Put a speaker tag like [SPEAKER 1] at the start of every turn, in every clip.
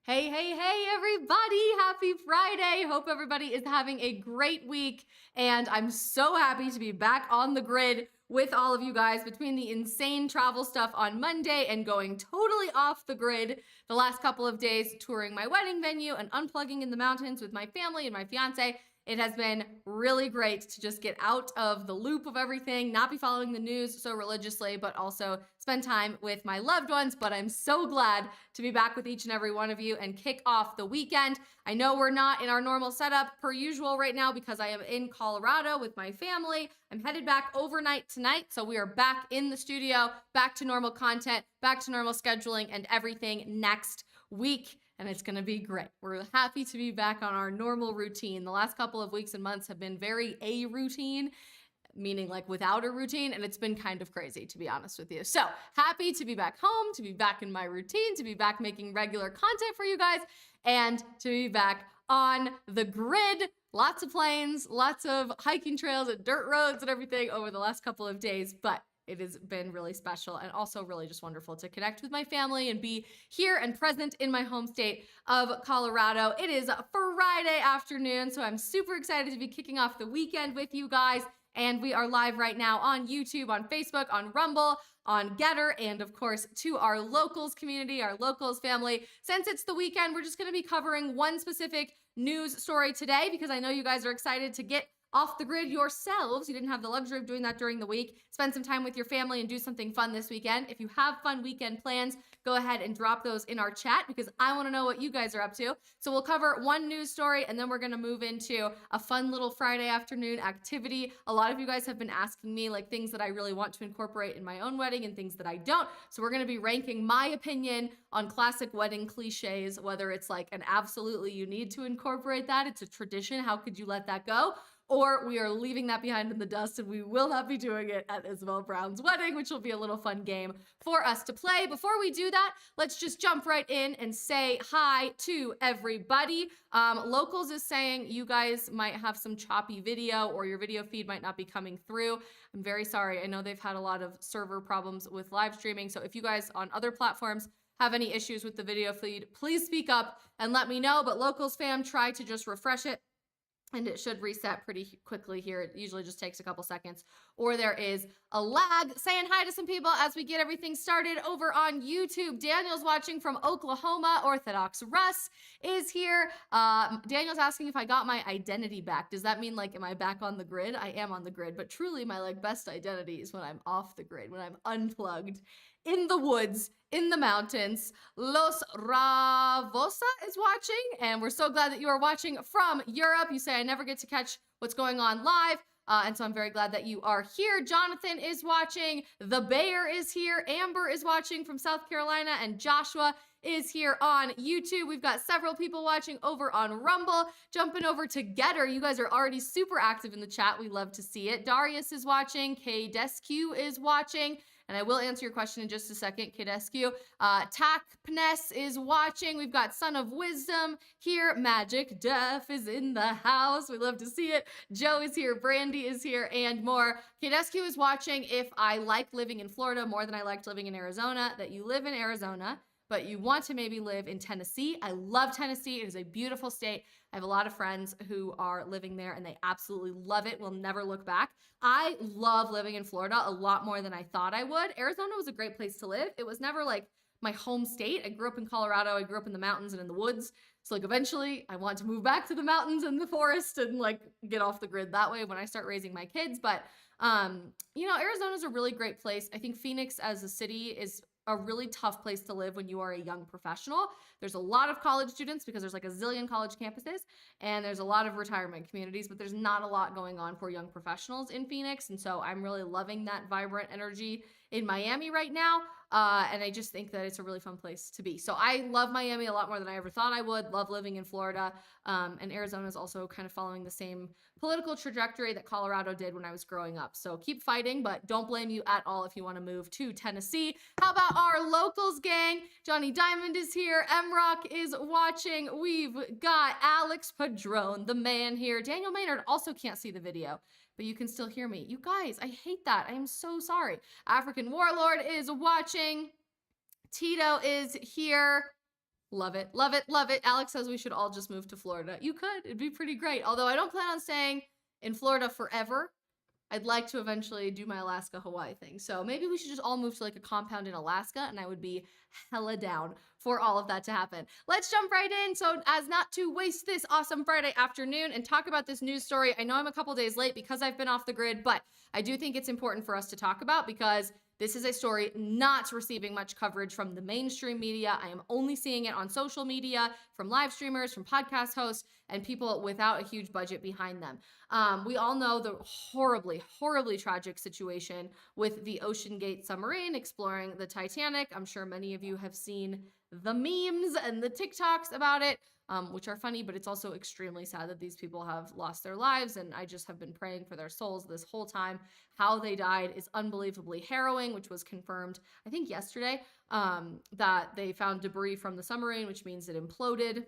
[SPEAKER 1] Hey, hey, hey, everybody. Happy Friday. Hope everybody is having a great week. And I'm so happy to be back on the grid with all of you guys between the insane travel stuff on Monday and going totally off the grid the last couple of days, touring my wedding venue and unplugging in the mountains with my family and my fiance. It has been really great to just get out of the loop of everything, not be following the news so religiously, but also spend time with my loved ones. But I'm so glad to be back with each and every one of you and kick off the weekend. I know we're not in our normal setup per usual right now because I am in Colorado with my family. I'm headed back overnight tonight. So we are back in the studio, back to normal content, back to normal scheduling and everything next week. And it's going to be great. We're happy to be back on our normal routine. The last couple of weeks and months have been very a routine, meaning like without a routine, and it's been kind of crazy, to be honest with you. So happy to be back home, to be back in my routine, to be back making regular content for you guys, and to be back on the grid. Lots of planes, lots of hiking trails and dirt roads and everything over the last couple of days, but it has been really special and also really just wonderful to connect with my family and be here and present in my home state of Colorado. It is Friday afternoon, so I'm super excited to be kicking off the weekend with you guys. And we are live right now on YouTube, on Facebook, on Rumble, on Getter, and of course to our locals community, our locals family. Since it's the weekend, we're just going to be covering one specific news story today because I know you guys are excited to get off the grid yourselves. You didn't have the luxury of doing that during the week. Spend some time with your family and do something fun this weekend. If you have fun weekend plans, go ahead and drop those in our chat because I want to know what you guys are up to. So we'll cover one news story and then we're going to move into a fun little Friday afternoon activity. A lot of you guys have been asking me like things that I really want to incorporate in my own wedding and things that I don't. So we're going to be ranking my opinion on classic wedding cliches, whether it's like an absolutely you need to incorporate that, it's a tradition, how could you let that go? Or we are leaving that behind in the dust and we will not be doing it at Isabel Brown's wedding, which will be a little fun game for us to play. Before we do that, let's just jump right in and say hi to everybody. Locals is saying you guys might have some choppy video or your video feed might not be coming through. I'm very sorry. I know they've had a lot of server problems with live streaming. So if you guys on other platforms have any issues with the video feed, please speak up and let me know. But Locals fam, try to just refresh it and it should reset pretty quickly here. It usually just takes a couple seconds, or there is a lag. Saying hi to some people as we get everything started over on YouTube. Daniel's watching from Oklahoma. Orthodox Russ is here. Daniel's asking if I got my identity back. Does that mean like, am I back on the grid? I am on the grid, but truly my like best identity is when I'm off the grid, when I'm unplugged in the woods, in the mountains. Los Ravosa is watching, and we're so glad that you are watching from Europe. You say I never get to catch what's going on live, and so I'm very glad that you are here. Jonathan is watching. The Bayer is here. Amber is watching from South Carolina, and Joshua is here on YouTube. We've got several people watching over on Rumble. Jumping over to Getter. You guys are already super active in the chat. We love to see it. Darius is watching. K-Descu is watching. And I will answer your question in just a second, Kidescu. Takpnes is watching. We've got Son of Wisdom here. Magic Def is in the house. We love to see it. Joe is here. Brandy is here, and more. Kidescu is watching if I like living in Florida more than I liked living in Arizona, that you live in Arizona, but you want to maybe live in Tennessee. I love Tennessee. It is a beautiful state. I have a lot of friends who are living there and they absolutely love it. Will never look back. I love living in Florida a lot more than I thought I would. Arizona was a great place to live. It was never like my home state. I grew up in Colorado. I grew up in the mountains and in the woods. So like eventually I want to move back to the mountains and the forest and like get off the grid that way when I start raising my kids. But you know, Arizona's a really great place. I think Phoenix as a city is a really tough place to live when you are a young professional. There's a lot of college students because there's like a zillion college campuses, and there's a lot of retirement communities, but there's not a lot going on for young professionals in Phoenix. And so I'm really loving that vibrant energy in Miami right now. And I just think that it's a really fun place to be. So I love Miami a lot more than I ever thought I would. Love living in Florida. And Arizona is also kind of following the same political trajectory that Colorado did when I was growing up. So keep fighting, but don't blame you at all if you want to move to Tennessee. How about our locals gang? Johnny Diamond is here. M-Rock is watching. We've got Alex Padron, the man here. Daniel Maynard also can't see the video, but you can still hear me. You guys, I hate that. I am so sorry. African Warlord is watching. Tito is here. Love it. Love it. Love it. Alex says we should all just move to Florida. You could. It'd be pretty great. Although I don't plan on staying in Florida forever. I'd like to eventually do my Alaska Hawaii thing. So maybe we should just all move to like a compound in Alaska, and I would be hella down for all of that to happen. Let's jump right in. So as not to waste this awesome Friday afternoon and talk about this news story. I know I'm a couple days late because I've been off the grid, but I do think it's important for us to talk about because this is a story not receiving much coverage from the mainstream media. I am only seeing it on social media, from live streamers, from podcast hosts, and people without a huge budget behind them. We all know the horribly, horribly tragic situation with the Oceangate submarine exploring the Titanic. I'm sure many of you have seen the memes and the TikToks about it, which are funny, but it's also extremely sad that these people have lost their lives. And I just have been praying for their souls this whole time. How they died is unbelievably harrowing, which was confirmed, I think, yesterday, that they found debris from the submarine, which means it imploded.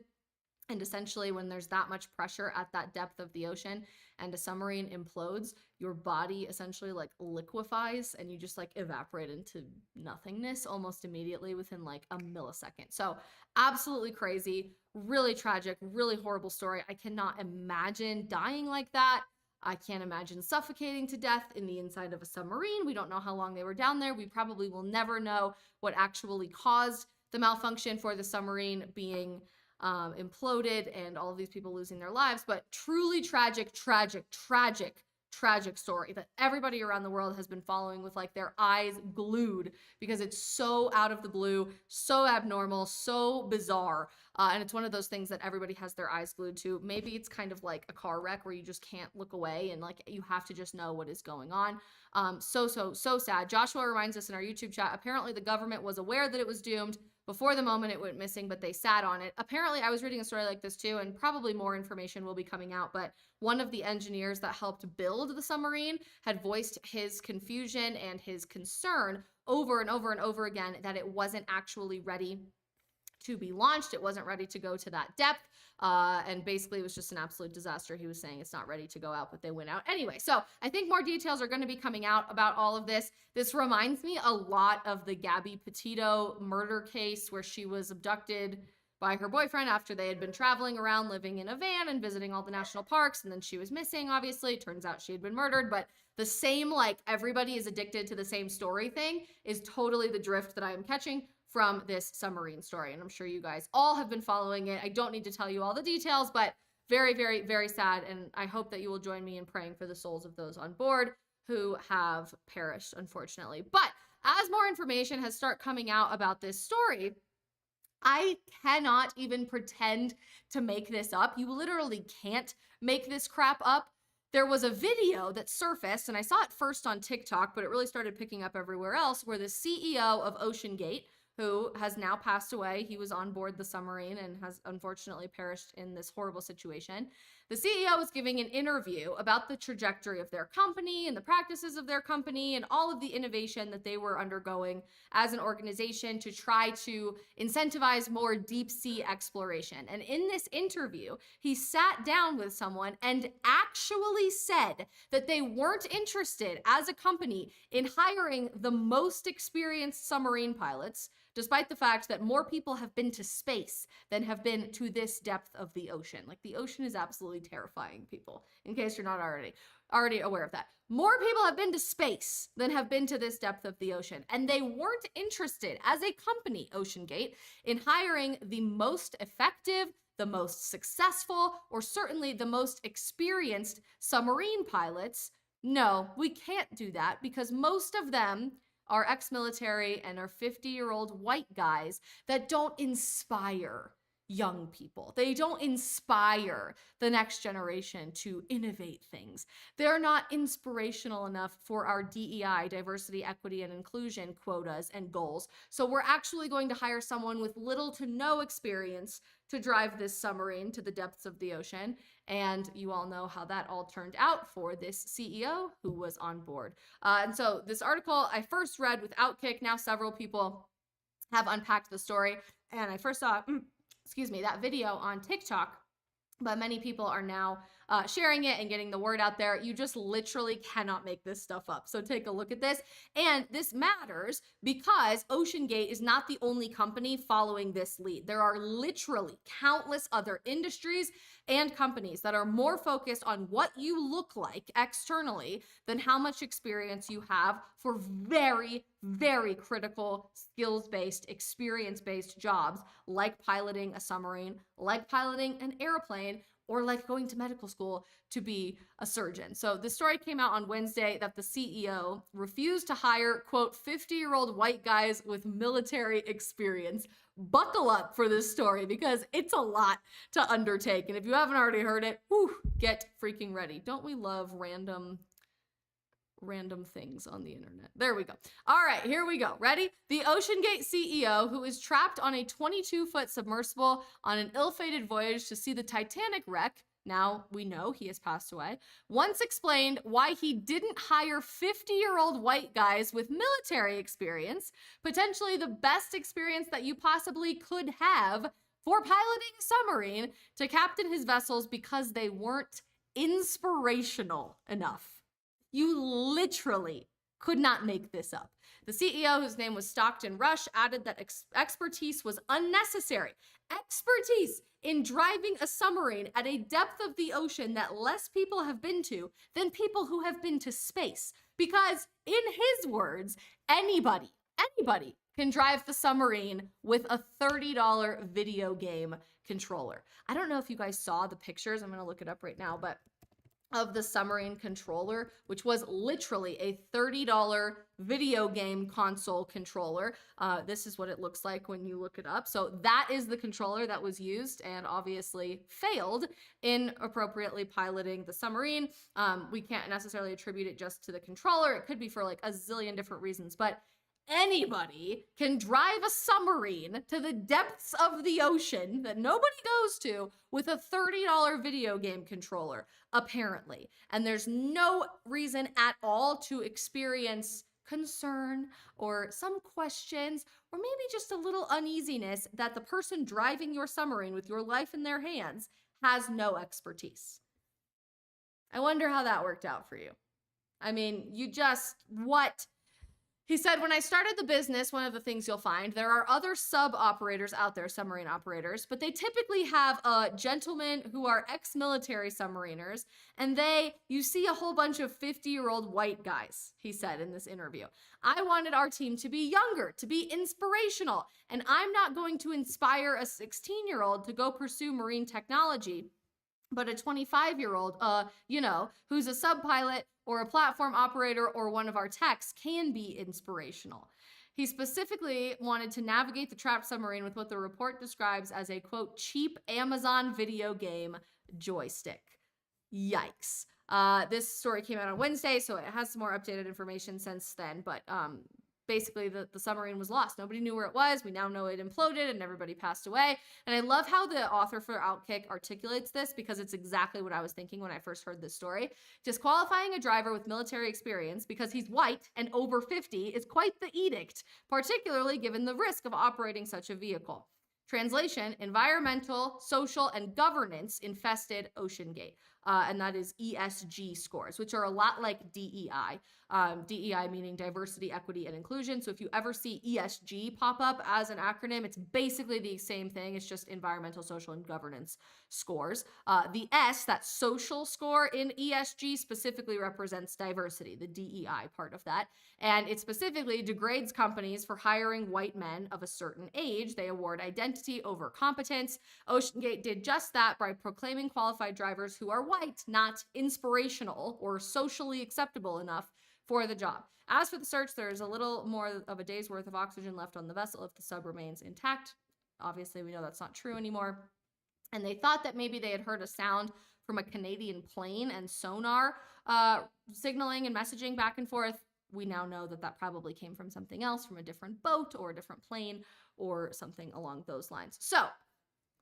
[SPEAKER 1] And essentially, when there's that much pressure at that depth of the ocean and a submarine implodes, your body essentially like liquefies and you just like evaporate into nothingness almost immediately within like a millisecond. So absolutely crazy, really tragic, really horrible story. I cannot imagine dying like that. I can't imagine suffocating to death in the inside of a submarine. We don't know how long they were down there. We probably will never know what actually caused the malfunction for the submarine being imploded and all of these people losing their lives. But truly tragic, tragic, tragic, tragic story that everybody around the world has been following with like their eyes glued because it's so out of the blue, so abnormal, so bizarre. And it's one of those things that everybody has their eyes glued to. Maybe it's kind of like a car wreck where you just can't look away and like you have to just know what is going on. So sad. Joshua reminds us in our YouTube chat, apparently the government was aware that it was doomed before the moment it went missing, but they sat on it. Apparently, I was reading a story like this too, and probably more information will be coming out, but one of the engineers that helped build the submarine had voiced his confusion and his concern over and over and over again that it wasn't actually ready to be launched. It wasn't ready to go to that depth. And basically it was just an absolute disaster. He was saying it's not ready to go out, but they went out anyway. So I think more details are going to be coming out about all of this. This reminds me a lot of the Gabby Petito murder case where she was abducted by her boyfriend after they had been traveling around living in a van and visiting all the national parks. And then she was missing, obviously. It turns out she had been murdered, but the same, like everybody is addicted to the same story thing is totally the drift that I am catching from this submarine story. And I'm sure you guys all have been following it. I don't need to tell you all the details, but very, very, very sad. And I hope that you will join me in praying for the souls of those on board who have perished, unfortunately. But as more information has started coming out about this story, I cannot even pretend to make this up. You literally can't make this crap up. There was a video that surfaced, and I saw it first on TikTok, but it really started picking up everywhere else, where the CEO of Oceangate, who has now passed away. He was on board the submarine and has unfortunately perished in this horrible situation. The CEO was giving an interview about the trajectory of their company and the practices of their company and all of the innovation that they were undergoing as an organization to try to incentivize more deep sea exploration. And in this interview, he sat down with someone and actually said that they weren't interested as a company in hiring the most experienced submarine pilots, despite the fact that more people have been to space than have been to this depth of the ocean. Like, the ocean is absolutely terrifying, people, in case you're not already aware of that. More people have been to space than have been to this depth of the ocean. And they weren't interested, as a company, Oceangate, in hiring the most effective, the most successful, or certainly the most experienced submarine pilots. No, we can't do that because most of them are ex-military and are 50-year-old white guys that don't inspire young people. They don't inspire the next generation to innovate things. They're not inspirational enough for our DEI, diversity, equity, and inclusion quotas and goals. So we're actually going to hire someone with little to no experience to drive this submarine to the depths of the ocean. And you all know how that all turned out for this CEO who was on board. And so this article I first read with Outkick. Now several people have unpacked the story. And I first saw that video on TikTok, but many people are now sharing it and getting the word out there. You just literally cannot make this stuff up. So take a look at this. And this matters because Oceangate is not the only company following this lead. There are literally countless other industries and companies that are more focused on what you look like externally than how much experience you have for very, very critical skills-based, experience-based jobs like piloting a submarine, like piloting an airplane, or like going to medical school to be a surgeon. So the story came out on Wednesday that the CEO refused to hire, quote, 50-year-old white guys with military experience. Buckle up for this story because it's a lot to undertake. And if you haven't already heard it, whew, get freaking ready. Don't we love random things on the internet? There we go. All right, here we go. Ready? The Oceangate CEO, who is trapped on a 22-foot submersible on an ill-fated voyage to see the Titanic wreck, now we know he has passed away, once explained why he didn't hire 50-year-old white guys with military experience, potentially the best experience that you possibly could have for piloting a submarine, to captain his vessels because they weren't inspirational enough. You literally could not make this up. The CEO, whose name was Stockton Rush, added that expertise was unnecessary. Expertise in driving a submarine at a depth of the ocean that less people have been to than people who have been to space. Because in his words, anybody can drive the submarine with a $30 video game controller. I don't know if you guys saw the pictures. I'm gonna look it up right now, but of the submarine controller, which was literally a $30 video game console controller. This is what it looks like when you look it up. So that is the controller that was used and obviously failed in appropriately piloting the submarine. We can't necessarily attribute it just to the controller. It could be for like a zillion different reasons, but anybody can drive a submarine to the depths of the ocean that nobody goes to with a $30 video game controller, apparently. And there's no reason at all to experience concern or some questions or maybe just a little uneasiness that the person driving your submarine with your life in their hands has no expertise. I wonder how that worked out for you. I mean, what? He said, when I started the business, one of the things you'll find, there are other sub-operators out there, submarine operators, but they typically have gentlemen who are ex-military submariners, and you see a whole bunch of 50-year-old white guys, he said in this interview. I wanted our team to be younger, to be inspirational, and I'm not going to inspire a 16-year-old to go pursue marine technology, but a 25-year-old, who's a sub-pilot or a platform operator or one of our techs can be inspirational. He specifically wanted to navigate the trapped submarine with what the report describes as a, quote, cheap Amazon video game joystick. Yikes. This story came out on Wednesday, so it has some more updated information since then, but basically the submarine was lost. Nobody knew where it was. We now know it imploded and everybody passed away. And I love how the author for Outkick articulates this because it's exactly what I was thinking when I first heard this story. Disqualifying a driver with military experience because he's white and over 50 is quite the edict, particularly given the risk of operating such a vehicle. Translation, environmental, social, and governance infested Oceangate. And that is ESG scores, which are a lot like DEI. DEI meaning diversity, equity, and inclusion. So if you ever see ESG pop up as an acronym, it's basically the same thing. It's just environmental, social, and governance scores. The S, that social score in ESG, specifically represents diversity, the DEI part of that. And it specifically degrades companies for hiring white men of a certain age. They award identity over competence. Oceangate did just that by proclaiming qualified drivers who are white, not inspirational or socially acceptable enough for the job. As for the search, there's a little more of a day's worth of oxygen left on the vessel if the sub remains intact. Obviously, we know that's not true anymore. And they thought that maybe they had heard a sound from a Canadian plane and sonar signaling and messaging back and forth. We now know that that probably came from something else, from a different boat or a different plane or something along those lines. So,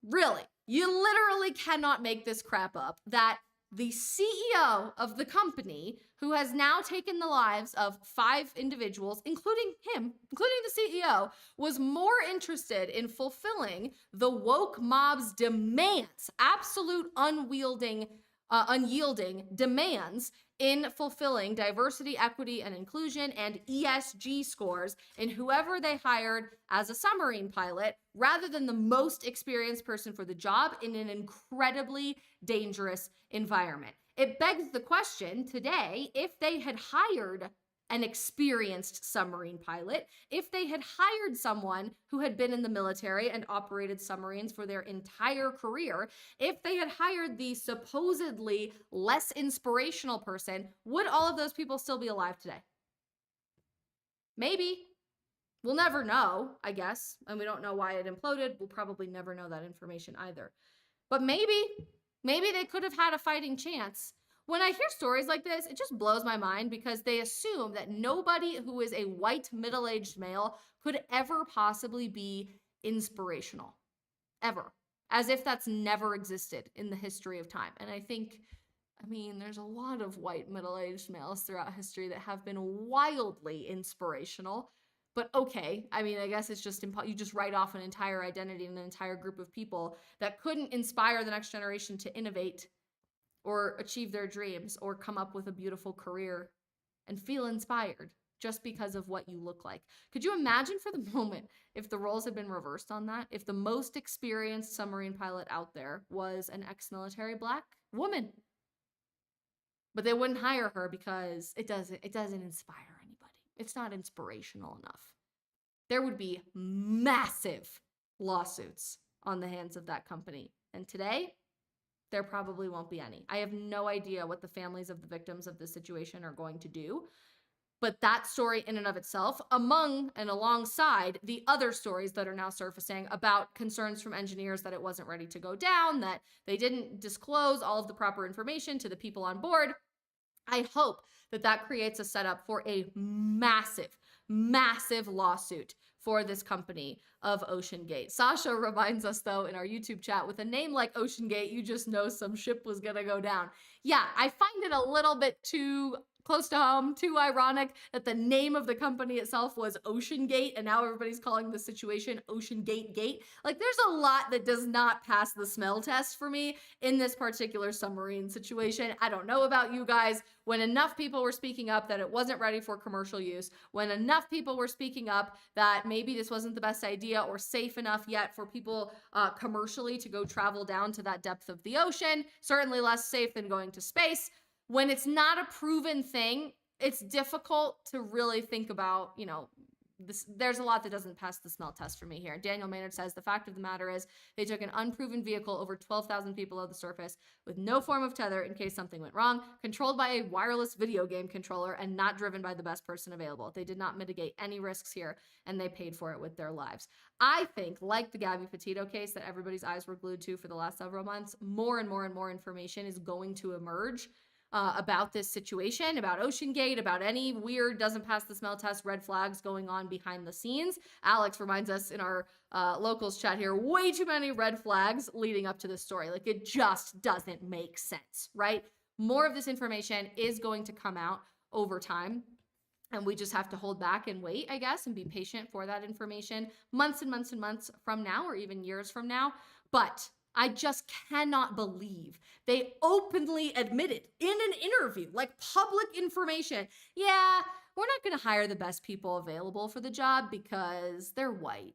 [SPEAKER 1] really, you literally cannot make this crap up that the CEO of the company, who has now taken the lives of 5 individuals, including him, including the CEO, was more interested in fulfilling the woke mob's demands, absolute unwielding unyielding demands in fulfilling diversity, equity, and inclusion and ESG scores in whoever they hired as a submarine pilot, rather than the most experienced person for the job in an incredibly dangerous environment. It begs the question today, if they had hired an experienced submarine pilot, if they had hired someone who had been in the military and operated submarines for their entire career, if they had hired the supposedly less inspirational person, would all of those people still be alive today? Maybe. We'll never know, I guess. And we don't know why it imploded. We'll probably never know that information either. But maybe they could have had a fighting chance. When I hear stories like this, it just blows my mind because they assume that nobody who is a white middle-aged male could ever possibly be inspirational. Ever. As if that's never existed in the history of time. And I mean, there's a lot of white middle-aged males throughout history that have been wildly inspirational. But okay, I mean, I guess it's just you just write off an entire identity and an entire group of people that couldn't inspire the next generation to innovate or achieve their dreams or come up with a beautiful career and feel inspired just because of what you look like. Could you imagine for the moment if the roles had been reversed on that? If the most experienced submarine pilot out there was an ex-military Black woman? But they wouldn't hire her because it doesn't inspire anybody. It's not inspirational enough. There would be massive lawsuits on the hands of that company. And today, there probably won't be any. I have no idea what the families of the victims of this situation are going to do. But that story in and of itself, among and alongside the other stories that are now surfacing about concerns from engineers that it wasn't ready to go down, that they didn't disclose all of the proper information to the people on board, I hope that that creates a setup for a massive, massive lawsuit for this company of Oceangate. Sasha reminds us, though, in our YouTube chat, with a name like Oceangate, you just know some ship was gonna go down. Yeah, I find it a little bit too close to home, too ironic that the name of the company itself was Oceangate, and now everybody's calling the situation Oceangate Gate. Like, there's a lot that does not pass the smell test for me in this particular submarine situation. I don't know about you guys. When enough people were speaking up that it wasn't ready for commercial use, when enough people were speaking up that maybe this wasn't the best idea or safe enough yet for people commercially to go travel down to that depth of the ocean, certainly less safe than going to space. When it's not a proven thing, it's difficult to really think about, there's a lot that doesn't pass the smell test for me here. Daniel Maynard says, the fact of the matter is they took an unproven vehicle over 12,000 feet below the surface with no form of tether in case something went wrong, controlled by a wireless video game controller and not driven by the best person available. They did not mitigate any risks here, and they paid for it with their lives. I think, like the Gabby Petito case that everybody's eyes were glued to for the last several months, more and more and more information is going to emerge about this situation, about Oceangate, about any weird, doesn't pass the smell test, red flags going on behind the scenes. Alex reminds us in our locals chat here, way too many red flags leading up to this story. Like, it just doesn't make sense, right? More of this information is going to come out over time. And we just have to hold back and wait, I guess, and be patient for that information months and months and months from now, or even years from now. But I just cannot believe they openly admitted in an interview, like public information, yeah, we're not going to hire the best people available for the job because they're white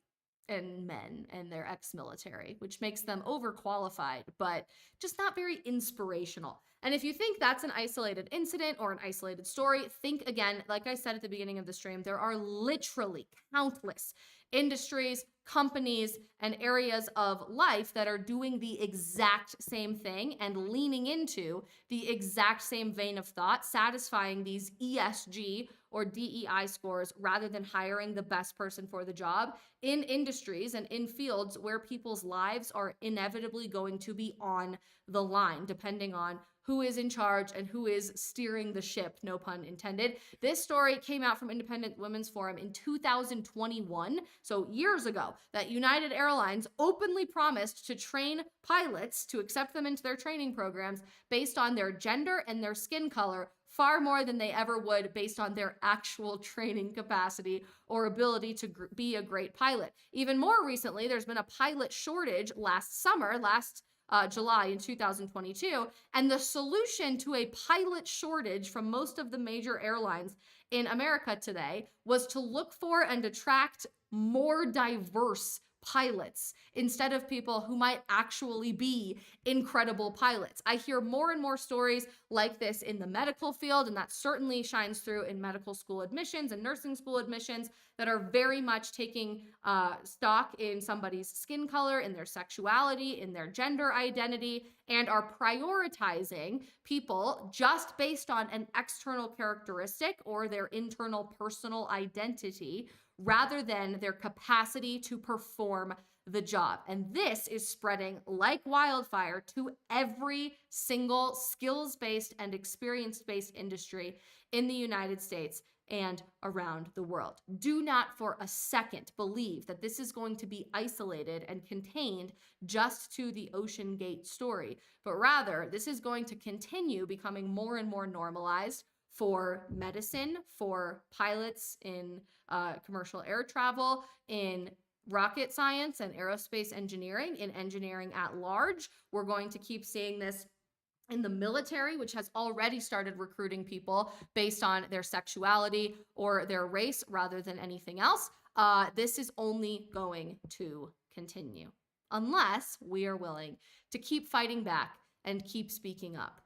[SPEAKER 1] and men and they're ex-military, which makes them overqualified, but just not very inspirational. And if you think that's an isolated incident or an isolated story, think again, like I said at the beginning of the stream, there are literally countless industries, companies, and areas of life that are doing the exact same thing and leaning into the exact same vein of thought, satisfying these ESG or DEI scores rather than hiring the best person for the job in industries and in fields where people's lives are inevitably going to be on the line, depending on who is in charge and who is steering the ship, no pun intended. This story came out from Independent Women's Forum in 2021, so years ago, that United Airlines openly promised to train pilots, to accept them into their training programs based on their gender and their skin color, far more than they ever would based on their actual training capacity or ability to be a great pilot. Even more recently, there's been a pilot shortage last July in 2022. And the solution to a pilot shortage from most of the major airlines in America today was to look for and attract more diverse pilots instead of people who might actually be incredible pilots. I hear more and more stories like this in the medical field, and that certainly shines through in medical school admissions and nursing school admissions that are very much taking stock in somebody's skin color, in their sexuality, in their gender identity, and are prioritizing people just based on an external characteristic or their internal personal identity rather than their capacity to perform the job. And this is spreading like wildfire to every single skills-based and experience-based industry in the United States and around the world. Do not for a second believe that this is going to be isolated and contained just to the Oceangate story, but rather this is going to continue becoming more and more normalized for medicine, for pilots in commercial air travel, in rocket science and aerospace engineering, in engineering at large. We're going to keep seeing this in the military, which has already started recruiting people based on their sexuality or their race rather than anything else. This is only going to continue unless we are willing to keep fighting back and keep speaking up.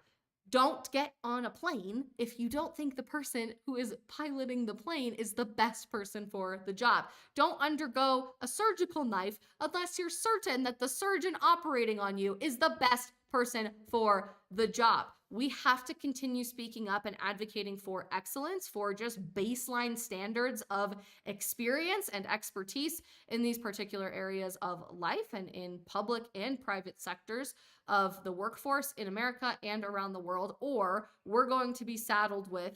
[SPEAKER 1] Don't get on a plane if you don't think the person who is piloting the plane is the best person for the job. Don't undergo a surgical knife unless you're certain that the surgeon operating on you is the best person for the job. We have to continue speaking up and advocating for excellence, for just baseline standards of experience and expertise in these particular areas of life and in public and private sectors of the workforce in America and around the world, or we're going to be saddled with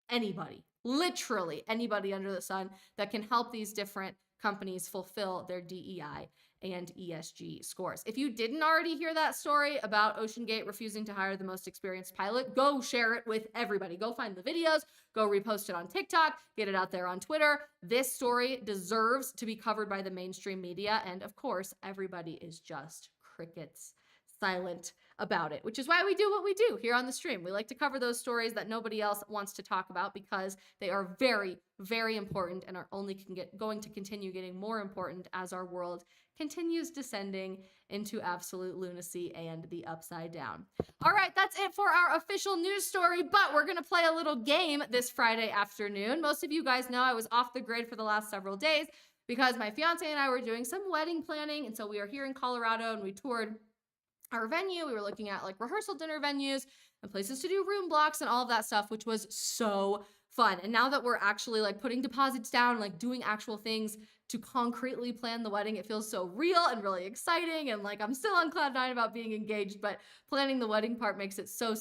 [SPEAKER 1] anybody, literally anybody under the sun that can help these different companies fulfill their DEI and ESG scores. If you didn't already hear that story about Oceangate refusing to hire the most experienced pilot, go share it with everybody. Go find the videos, go repost it on TikTok, get it out there on Twitter. This story deserves to be covered by the mainstream media. And of course, everybody is just crickets silent about it, which is why we do what we do here on the stream. We like to cover those stories that nobody else wants to talk about because they are very, very important and are only going to continue getting more important as our world continues descending into absolute lunacy and the upside down. All right, that's it for our official news story, but we're going to play a little game this Friday afternoon. Most of you guys know I was off the grid for the last several days because my fiance and I were doing some wedding planning, and so we are here in Colorado and we toured our venue. We were looking at like rehearsal dinner venues and places to do room blocks and all of that stuff, which was so fun. And now that we're actually like putting deposits down, like doing actual things to concretely plan the wedding, it feels so real and really exciting. And like, I'm still on cloud nine about being engaged, but planning the wedding part makes it so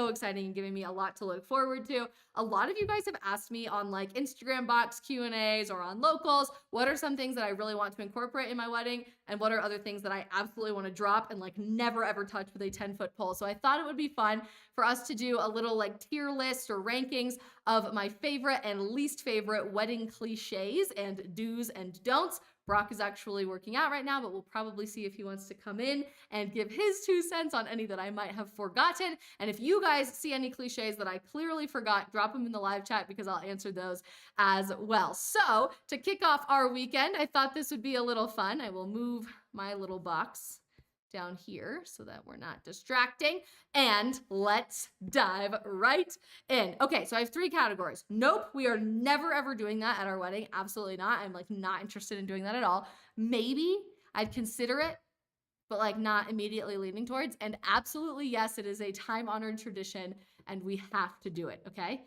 [SPEAKER 1] exciting and giving me a lot to look forward to. A lot of you guys have asked me on like Instagram box Q&As or on locals, what are some things that I really want to incorporate in my wedding? And what are other things that I absolutely want to drop and like never ever touch with a 10-foot pole? So I thought it would be fun for us to do a little like tier list or rankings of my favorite and least favorite wedding cliches and do's and don'ts. Brock is actually working out right now, but we'll probably see if he wants to come in and give his 2 cents on any that I might have forgotten. And if you guys see any cliches that I clearly forgot, drop them in the live chat because I'll answer those as well. So to kick off our weekend, I thought this would be a little fun. I will move my little box down here so that we're not distracting, and let's dive right in. Okay, so I have 3 categories. Nope, we are never ever doing that at our wedding. Absolutely not. I'm like not interested in doing that at all. Maybe I'd consider it, but like not immediately leaning towards. And absolutely yes, it is a time-honored tradition and we have to do it, okay?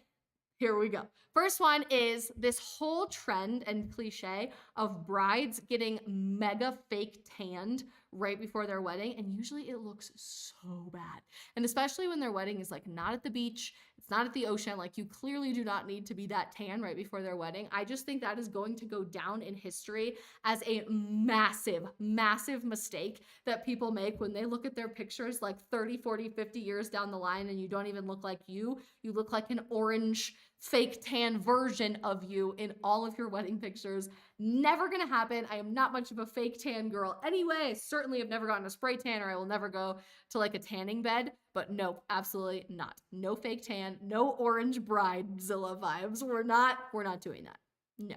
[SPEAKER 1] Here we go. First one is this whole trend and cliche of brides getting mega fake tanned right before their wedding. And usually it looks so bad. And especially when their wedding is like not at the beach, it's not at the ocean, like you clearly do not need to be that tan right before their wedding. I just think that is going to go down in history as a massive, massive mistake that people make when they look at their pictures like 30, 40, 50 years down the line and you don't even look like you. You look like an orange fake tan version of you in all of your wedding pictures. Never gonna happen. I am not much of a fake tan girl anyway. I certainly have never gotten a spray tan, or I will never go to like a tanning bed, but nope, absolutely not. No fake tan, no orange bridezilla vibes. We're not doing that. No.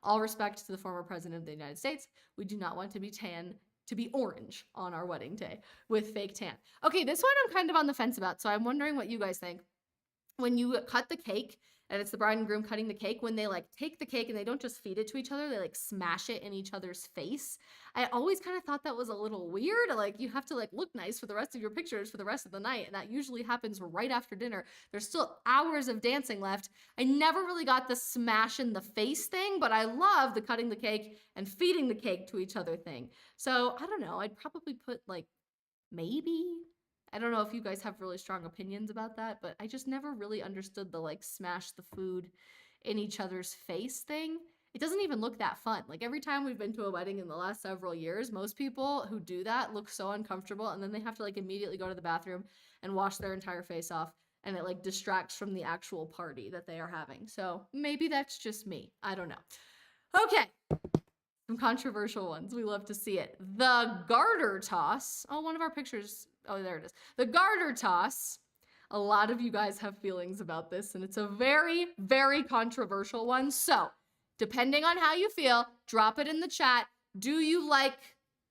[SPEAKER 1] All respect to the former president of the United States. We do not want to be tan, to be orange on our wedding day with fake tan. Okay, this one I'm kind of on the fence about, so I'm wondering what you guys think. When you cut the cake, and it's the bride and groom cutting the cake, when they like take the cake and they don't just feed it to each other, they like smash it in each other's face. I always kind of thought that was a little weird. Like, you have to like look nice for the rest of your pictures for the rest of the night, and that usually happens right after dinner. There's still hours of dancing left. I never really got the smash in the face thing, but I love the cutting the cake and feeding the cake to each other thing. So I don't know, I'd probably put like maybe. I don't know if you guys have really strong opinions about that, but I just never really understood the like smash the food in each other's face thing. It doesn't even look that fun. Like, every time we've been to a wedding in the last several years, most people who do that look so uncomfortable, and then they have to like immediately go to the bathroom and wash their entire face off, and it like distracts from the actual party that they are having. So maybe that's just me. I don't know. Okay. Some controversial ones. We love to see it. The garter toss. Oh, one of our pictures. Oh, there it is. The garter toss. A lot of you guys have feelings about this, and it's a very, very controversial one. So, depending on how you feel, drop it in the chat. Do you like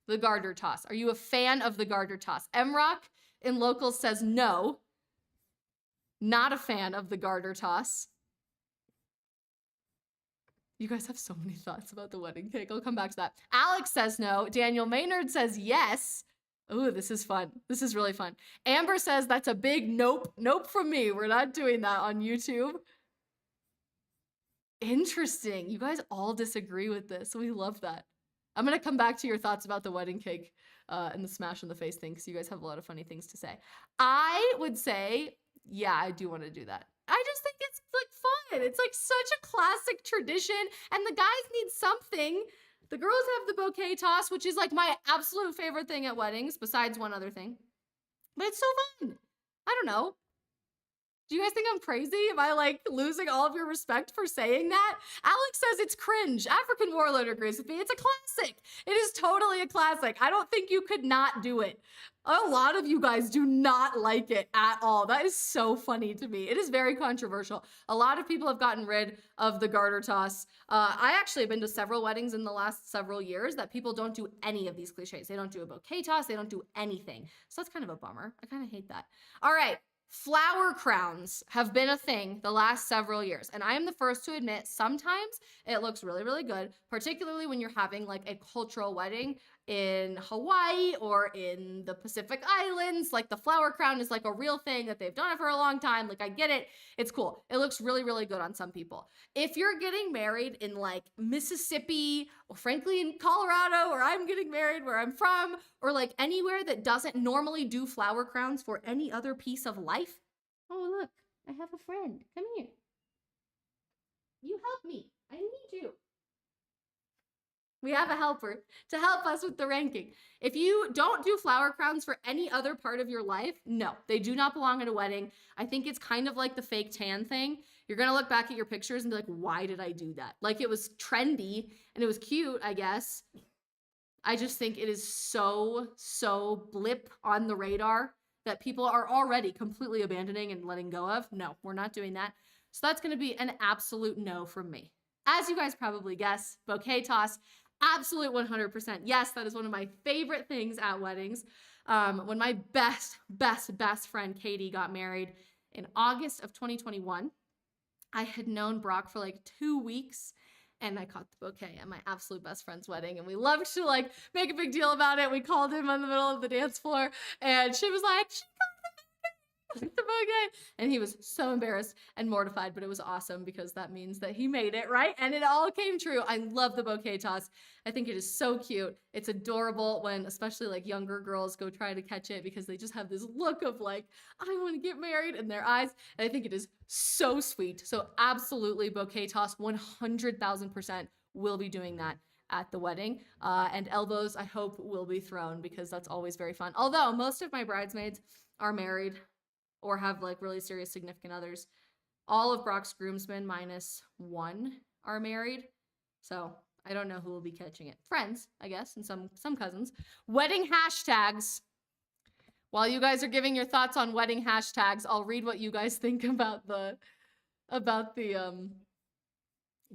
[SPEAKER 1] the garter toss? Are you a fan of the garter toss? Mrock in locals says no. Not a fan of the garter toss. You guys have so many thoughts about the wedding cake. I'll come back to that. Alex says no. Daniel Maynard says yes. Ooh, this is fun. This is really fun. Amber says that's a big nope. Nope from me. We're not doing that on YouTube. Interesting. You guys all disagree with this. We love that. I'm going to come back to your thoughts about the wedding cake and the smash in the face thing, because you guys have a lot of funny things to say. I would say, yeah, I do want to do that. I just think it's like fun. It's like such a classic tradition, and the guys need something. The girls have the bouquet toss, which is like my absolute favorite thing at weddings, besides one other thing. But it's so fun. I don't know. Do you guys think I'm crazy? Am I like losing all of your respect for saying that? Alex says it's cringe. African Warlord agrees with me. It's a classic. It is totally a classic. I don't think you could not do it. A lot of you guys do not like it at all. That is so funny to me. It is very controversial. A lot of people have gotten rid of the garter toss. I actually have been to several weddings in the last several years that people don't do any of these cliches. They don't do a bouquet toss. They don't do anything. So that's kind of a bummer. I kind of hate that. All right. Flower crowns have been a thing the last several years, and I am the first to admit sometimes it looks really, really good, particularly when you're having like a cultural wedding in Hawaii or in the Pacific Islands. Like, the flower crown is like a real thing that they've done it for a long time. Like, I get it. It's cool. It looks really, really good on some people. If you're getting married in like Mississippi, or frankly in Colorado, or I'm getting married where I'm from, or like anywhere that doesn't normally do flower crowns for any other piece of life. Oh, look, I have a friend. Come here. You help me. I need you. We have a helper to help us with the ranking. If you don't do flower crowns for any other part of your life, no, they do not belong at a wedding. I think it's kind of like the fake tan thing. You're going to look back at your pictures and be like, why did I do that? Like, it was trendy and it was cute, I guess. I just think it is so blip on the radar that people are already completely abandoning and letting go of. No, we're not doing that. So that's going to be an absolute no from me. As you guys probably guess, bouquet toss. Absolute 100%. Yes, that is one of my favorite things at weddings. When my best friend Katie got married in August of 2021, I had known Brock for like 2 weeks, and I caught the bouquet at my absolute best friend's wedding, and we loved to like make a big deal about it. We called him in the middle of the dance floor, and she was like, she the bouquet, and he was so embarrassed and mortified, but it was awesome because that means that he made it, right? And it all came true. I love the bouquet toss. I think it is so cute. It's adorable when especially like younger girls go try to catch it, because they just have this look of like, I want to get married in their eyes. And I think it is so sweet. So absolutely bouquet toss, 100,000% will be doing that at the wedding. And elbows, I hope, will be thrown, because that's always very fun. Although most of my bridesmaids are married or have like really serious significant others. All of Brock's groomsmen -1 are married. So I don't know who will be catching it. Friends, I guess, and some cousins. Wedding hashtags. While you guys are giving your thoughts on wedding hashtags, I'll read what you guys think about the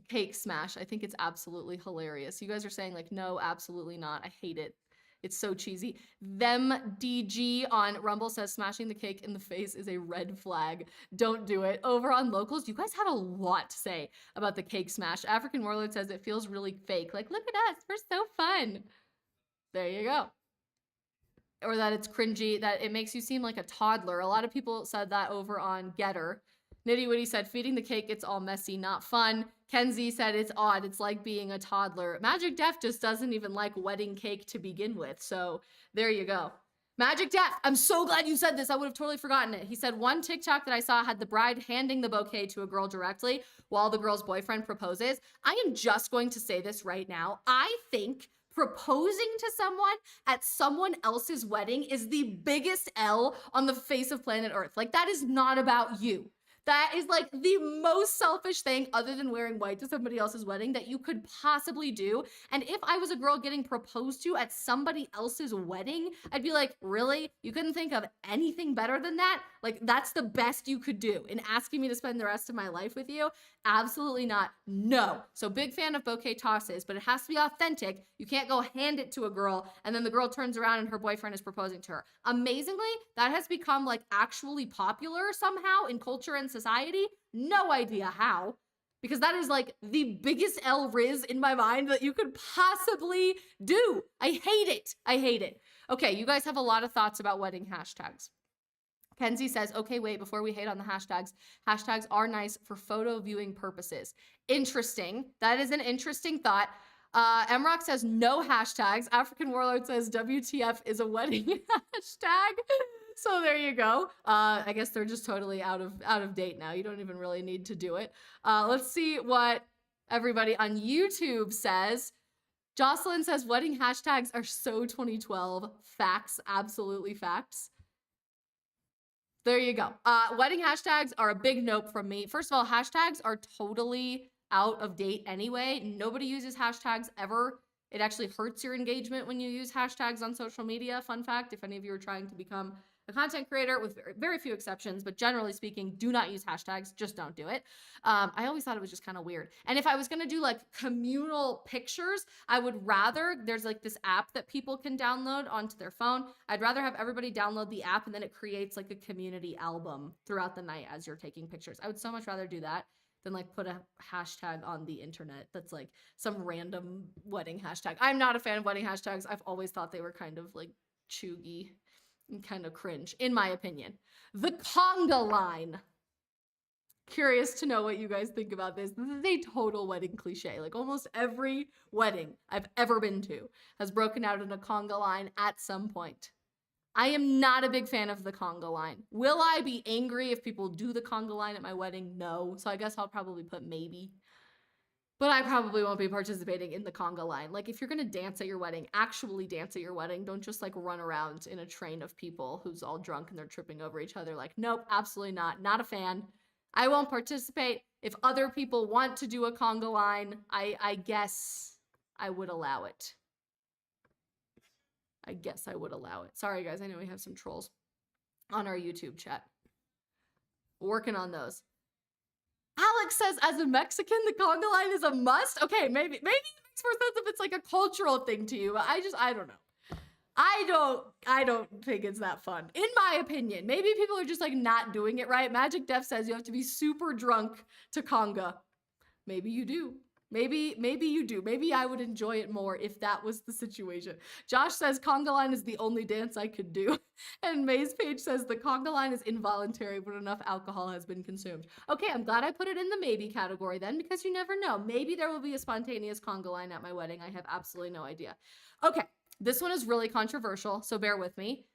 [SPEAKER 1] cake smash. I think it's absolutely hilarious. You guys are saying like, no, absolutely not. I hate it. It's so cheesy. Them DG on Rumble says smashing the cake in the face is a red flag. Don't do it. Over on Locals, you guys had a lot to say about the cake smash. African Warlord says it feels really fake. Like, look at us. We're so fun. There you go. Or that it's cringy, that it makes you seem like a toddler. A lot of people said that over on Getter. Nitty Witty said, feeding the cake, it's all messy, not fun. Kenzie said, it's odd, it's like being a toddler. Magic Def just doesn't even like wedding cake to begin with, so there you go. Magic Def, I'm so glad you said this, I would have totally forgotten it. He said, one TikTok that I saw had the bride handing the bouquet to a girl directly while the girl's boyfriend proposes. I am just going to say this right now. I think proposing to someone at someone else's wedding is the biggest L on the face of planet Earth. Like, that is not about you. That is like the most selfish thing other than wearing white to somebody else's wedding that you could possibly do. And if I was a girl getting proposed to at somebody else's wedding, I'd be like, really? You couldn't think of anything better than that? Like, that's the best you could do in asking me to spend the rest of my life with you? Absolutely not. No. So big fan of bouquet tosses, but it has to be authentic. You can't go hand it to a girl and then the girl turns around and her boyfriend is proposing to her. Amazingly, that has become like actually popular somehow in culture and society. No idea how, because that is like the biggest L Riz in my mind that you could possibly do. I hate it. I hate it. Okay, you guys have a lot of thoughts about wedding hashtags. Kenzie says, okay, wait, before we hate on the hashtags, hashtags are nice for photo viewing purposes. Interesting. That is an interesting thought. Mrock says no hashtags. African Warlord says WTF is a wedding hashtag. So there you go. I guess they're just totally out of date now. You don't even really need to do it. Let's see what everybody on YouTube says. Jocelyn says wedding hashtags are so 2012. Facts, absolutely facts. There you go. Wedding hashtags are a big nope from me. First of all, hashtags are totally out of date anyway. Nobody uses hashtags ever. It actually hurts your engagement when you use hashtags on social media. Fun fact, if any of you are trying to become a content creator, with very few exceptions, but generally speaking, do not use hashtags. Just don't do it. I always thought it was just kind of weird. And if I was going to do like communal pictures, I would rather, there's like this app that people can download onto their phone. I'd rather have everybody download the app and then it creates like a community album throughout the night as you're taking pictures. I would so much rather do that than like put a hashtag on the internet that's like some random wedding hashtag. I'm not a fan of wedding hashtags. I've always thought they were kind of like chuggy and kind of cringe, in my opinion. The conga line. Curious to know what you guys think about this. This is a total wedding cliche. Like almost every wedding I've ever been to has broken out in a conga line at some point. I am not a big fan of the conga line. Will I be angry if people do the conga line at my wedding? No. So I guess I'll probably put maybe. But I probably won't be participating in the conga line. Like if you're gonna dance at your wedding, actually dance at your wedding. Don't just like run around in a train of people who's all drunk and they're tripping over each other. Like, nope, absolutely not. Not a fan. I won't participate. If other people want to do a conga line, I guess I would allow it. I guess I would allow it. Sorry guys, I know we have some trolls on our YouTube chat. Working on those. Alex says, as a Mexican, the conga line is a must. Okay, maybe it makes more sense if it's like a cultural thing to you. But I don't know. I don't think it's that fun, in my opinion. Maybe people are just like not doing it right. Magic Def says you have to be super drunk to conga. Maybe you do. Maybe you do. Maybe I would enjoy it more if that was the situation. Josh says conga line is the only dance I could do. And Maze Page says the conga line is involuntary when enough alcohol has been consumed. Okay, I'm glad I put it in the maybe category then, because you never know. Maybe there will be a spontaneous conga line at my wedding. I have absolutely no idea. Okay, this one is really controversial, so bear with me.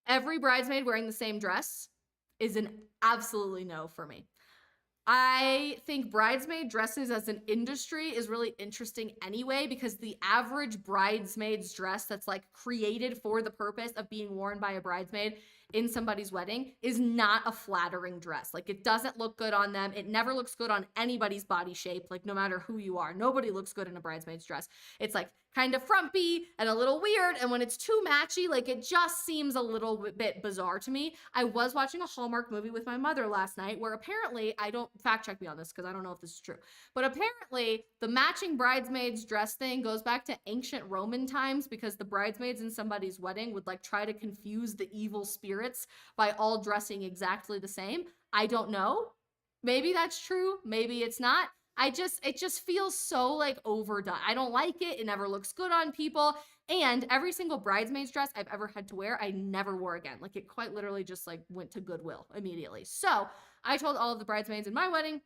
[SPEAKER 1] Every bridesmaid wearing the same dress is an absolutely no for me. I think bridesmaid dresses as an industry is really interesting anyway, because the average bridesmaid's dress that's like created for the purpose of being worn by a bridesmaid in somebody's wedding is not a flattering dress. Like, it doesn't look good on them. It never looks good on anybody's body shape, like no matter who you are. Nobody looks good in a bridesmaid's dress. It's like kind of frumpy and a little weird, and when it's too matchy, like, it just seems a little bit bizarre to me. I was watching a Hallmark movie with my mother last night where apparently, I don't fact check me on this because I don't know if this is true, but apparently the matching bridesmaids dress thing goes back to ancient Roman times, because the bridesmaids in somebody's wedding would like try to confuse the evil spirits by all dressing exactly the same. I don't know. Maybe that's true. Maybe it's not. It just feels so like overdone. I don't like it. It never looks good on people. And every single bridesmaid's dress I've ever had to wear, I never wore again. Like, it quite literally just like went to Goodwill immediately. So I told all of the bridesmaids in my wedding,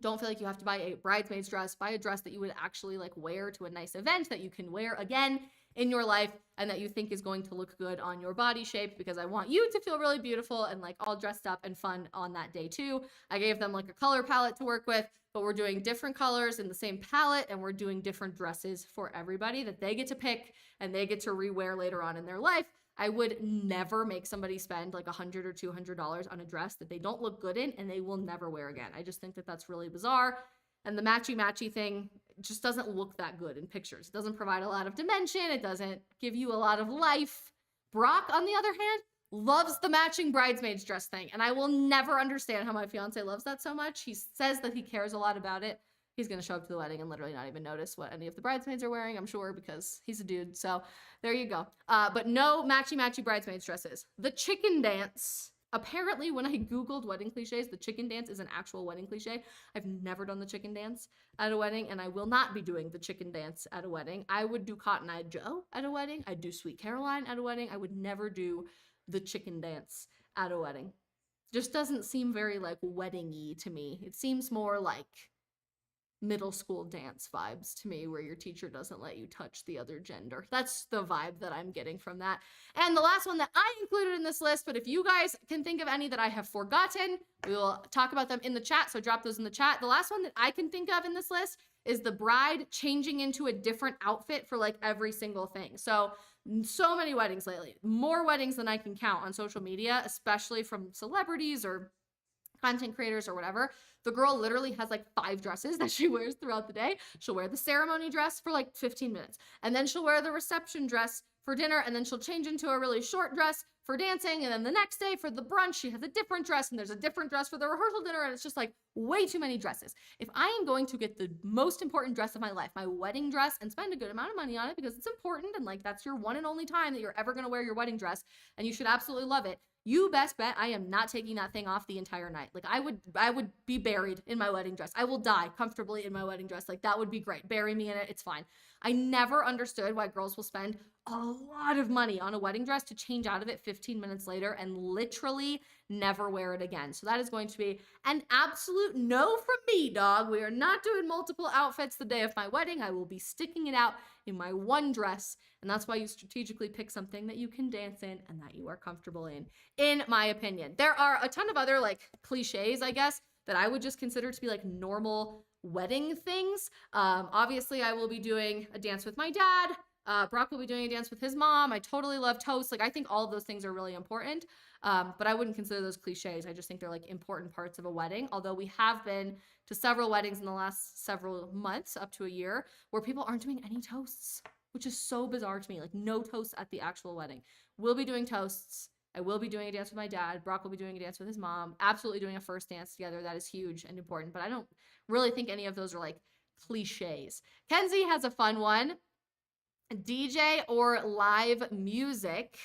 [SPEAKER 1] don't feel like you have to buy a bridesmaid's dress. Buy a dress that you would actually like wear to a nice event that you can wear again in your life and that you think is going to look good on your body shape, because I want you to feel really beautiful and like all dressed up and fun on that day too. I gave them like a color palette to work with, but we're doing different colors in the same palette, and we're doing different dresses for everybody that they get to pick and they get to rewear later on in their life. I would never make somebody spend like $100 or $200 on a dress that they don't look good in and they will never wear again. I just think that that's really bizarre. And the matchy thing just doesn't look that good in pictures. It doesn't provide a lot of dimension. It doesn't give you a lot of life. Brock, on the other hand, loves the matching bridesmaid's dress thing. And I will never understand how my fiance loves that so much. He says that he cares a lot about it. He's going to show up to the wedding and literally not even notice what any of the bridesmaids are wearing, I'm sure, because he's a dude. So there you go. But no matchy bridesmaids dresses. The chicken dance. Apparently, when I Googled wedding cliches, the chicken dance is an actual wedding cliche. I've never done the chicken dance at a wedding, and I will not be doing the chicken dance at a wedding. I would do Cotton Eye Joe at a wedding. I'd do Sweet Caroline at a wedding. I would never do the chicken dance at a wedding. Just doesn't seem very like wedding-y to me. It seems more like middle school dance vibes to me, where your teacher doesn't let you touch the other gender. That's the vibe that I'm getting from that. And the last one that I included in this list, but if you guys can think of any that I have forgotten, we will talk about them in the chat, so drop those in the chat. The last one that I can think of in this list is the bride changing into a different outfit for like every single thing. So many weddings lately, more weddings than I can count on social media, especially from celebrities or content creators or whatever. The girl literally has like 5 dresses that she wears throughout the day. She'll wear the ceremony dress for like 15 minutes, and then she'll wear the reception dress for dinner, and then she'll change into a really short dress for dancing, and then the next day for the brunch she has a different dress, and there's a different dress for the rehearsal dinner, and it's just like way too many dresses. If I am going to get the most important dress of my life, my wedding dress, and spend a good amount of money on it because it's important and like that's your one and only time that you're ever going to wear your wedding dress, and you should absolutely love it, you best bet I am not taking that thing off the entire night. Like, I would be buried in my wedding dress. I will die comfortably in my wedding dress. Like, that would be great. Bury me in it. It's fine. I never understood why girls will spend a lot of money on a wedding dress to change out of it 15 minutes later and literally never wear it again. So that is going to be an absolute no from me, dog. We are not doing multiple outfits the day of my wedding. I will be sticking it out in my one dress. And that's why you strategically pick something that you can dance in and that you are comfortable in my opinion. There are a ton of other like cliches, I guess, that I would just consider to be like normal wedding things. Obviously, I will be doing a dance with my dad. Brock will be doing a dance with his mom. I totally love toast. Like, I think all of those things are really important, but I wouldn't consider those cliches. I just think they're like important parts of a wedding. Although we have been to several weddings in the last several months, up to a year, where people aren't doing any toasts, which is so bizarre to me. Like, no toasts at the actual wedding. We'll be doing toasts. I will be doing a dance with my dad. Brock will be doing a dance with his mom. Absolutely doing a first dance together. That is huge and important, but I don't really think any of those are like cliches. Kenzie has a fun one. DJ or live music.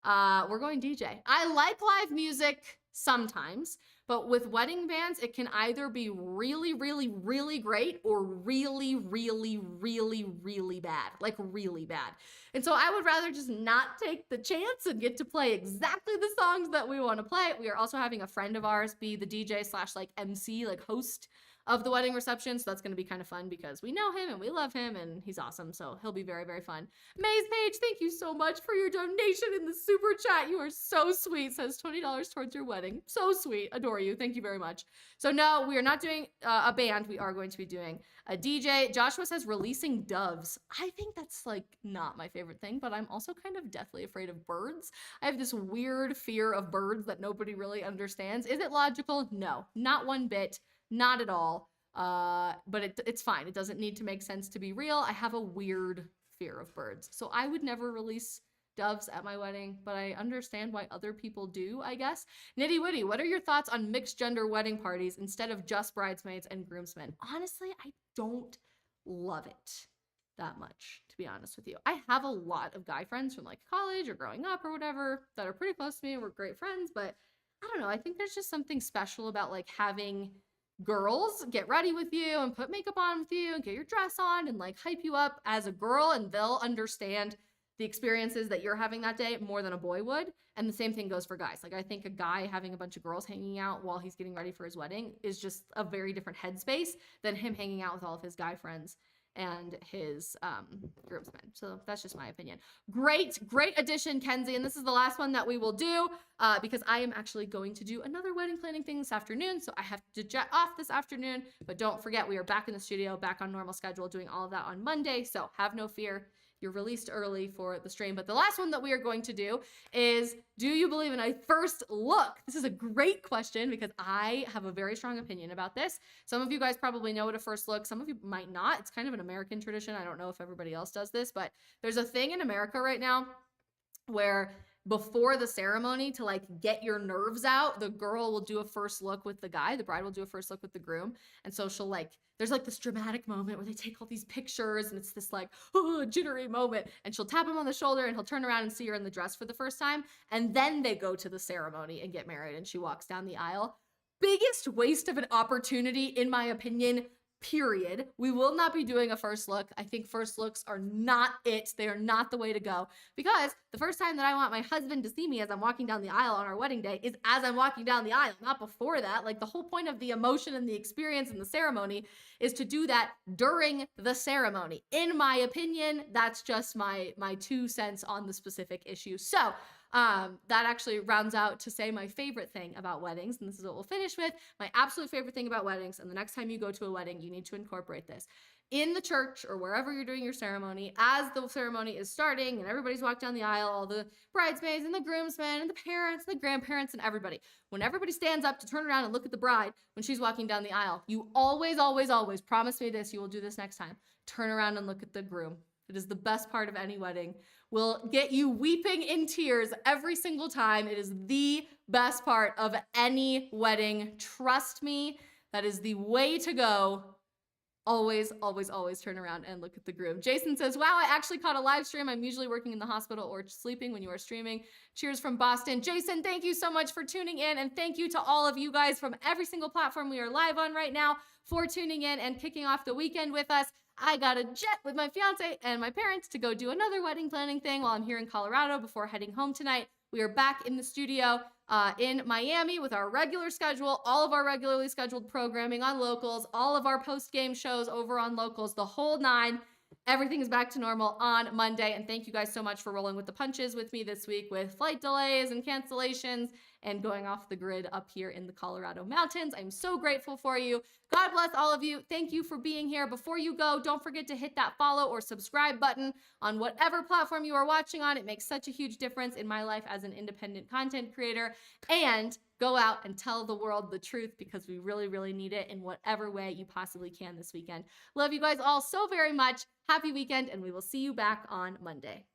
[SPEAKER 1] We're going DJ. I like live music sometimes, but with wedding bands, it can either be really, really, really great or really, really, really, really bad. Like really bad. And so I would rather just not take the chance and get to play exactly the songs that we want to play. We are also having a friend of ours be the DJ slash like MC, like host of the wedding reception. So that's going to be kind of fun because we know him and we love him and he's awesome. So he'll be very, very fun. Maze Page, thank you so much for your donation in the super chat. You are so sweet. Says $20 towards your wedding. So sweet. Adore you. Thank you very much. So no, we are not doing a band. We are going to be doing a DJ. Joshua says releasing doves. I think that's like not my favorite thing, but I'm also kind of deathly afraid of birds. I have this weird fear of birds that nobody really understands. Is it logical? No, not one bit. Not at all. But it's fine. It doesn't need to make sense to be real. I have a weird fear of birds. So I would never release doves at my wedding, but I understand why other people do, I guess. Nitty Witty, what are your thoughts on mixed gender wedding parties instead of just bridesmaids and groomsmen? Honestly, I don't love it that much, to be honest with you. I have a lot of guy friends from like college or growing up or whatever that are pretty close to me and we're great friends, but I don't know. I think there's just something special about like having girls get ready with you and put makeup on with you and get your dress on and like hype you up as a girl, and they'll understand the experiences that you're having that day more than a boy would. And the same thing goes for guys. Like I think a guy having a bunch of girls hanging out while he's getting ready for his wedding is just a very different headspace than him hanging out with all of his guy friends and his groomsmen. So that's just my opinion. Great addition, Kenzie. And this is the last one that we will do because I am actually going to do another wedding planning thing this afternoon. So I have to jet off this afternoon, but don't forget, we are back in the studio, back on normal schedule, doing all of that on Monday. So have no fear. You're released early for the stream. But the last one that we are going to do is, do you believe in a first look? This is a great question because I have a very strong opinion about this. Some of you guys probably know what a first look. Some of you might not. It's kind of an American tradition. I don't know if everybody else does this, but there's a thing in America right now where before the ceremony, to like get your nerves out, the girl will do a first look with the guy. The bride will do a first look with the groom. And so she'll like, there's like this dramatic moment where they take all these pictures and it's this like, oh, jittery moment. And she'll tap him on the shoulder and he'll turn around and see her in the dress for the first time. And then they go to the ceremony and get married and she walks down the aisle. Biggest waste of an opportunity, in my opinion, period. We will not be doing a first look. I think first looks are not it. They are not the way to go, because the first time that I want my husband to see me as I'm walking down the aisle on our wedding day is as I'm walking down the aisle, not before that. Like the whole point of the emotion and the experience and the ceremony is to do that during the ceremony. In my opinion, that's just my 2 cents on the specific issue. So that actually rounds out to say my favorite thing about weddings, and this is what we'll finish with. My absolute favorite thing about weddings, and the next time you go to a wedding, you need to incorporate this. In the church or wherever you're doing your ceremony, as the ceremony is starting and everybody's walked down the aisle, all the bridesmaids and the groomsmen and the parents and the grandparents and everybody, when everybody stands up to turn around and look at the bride when she's walking down the aisle, you always, always, always promise me this, you will do this next time. Turn around and look at the groom. It is the best part of any wedding. Will get you weeping in tears every single time. It is the best part of any wedding. Trust me, that is the way to go. Always, always, always turn around and look at the groom. Jason says, wow, I actually caught a live stream. I'm usually working in the hospital or sleeping when you are streaming. Cheers from Boston. Jason, thank you so much for tuning in. And thank you to all of you guys from every single platform we are live on right now for tuning in and kicking off the weekend with us. I got a jet with my fiance and my parents to go do another wedding planning thing while I'm here in Colorado before heading home tonight. We are back in the studio in Miami with our regular schedule, all of our regularly scheduled programming on Locals, all of our post-game shows over on Locals, the whole 9. Everything is back to normal on Monday. And thank you guys so much for rolling with the punches with me this week with flight delays and cancellations and going off the grid up here in the Colorado mountains. I'm so grateful for you. God bless all of you. Thank you for being here. Before you go, don't forget to hit that follow or subscribe button on whatever platform you are watching on. It makes such a huge difference in my life as an independent content creator. And go out and tell the world the truth, because we really, really need it in whatever way you possibly can this weekend. Love you guys all so very much. Happy weekend, and we will see you back on Monday.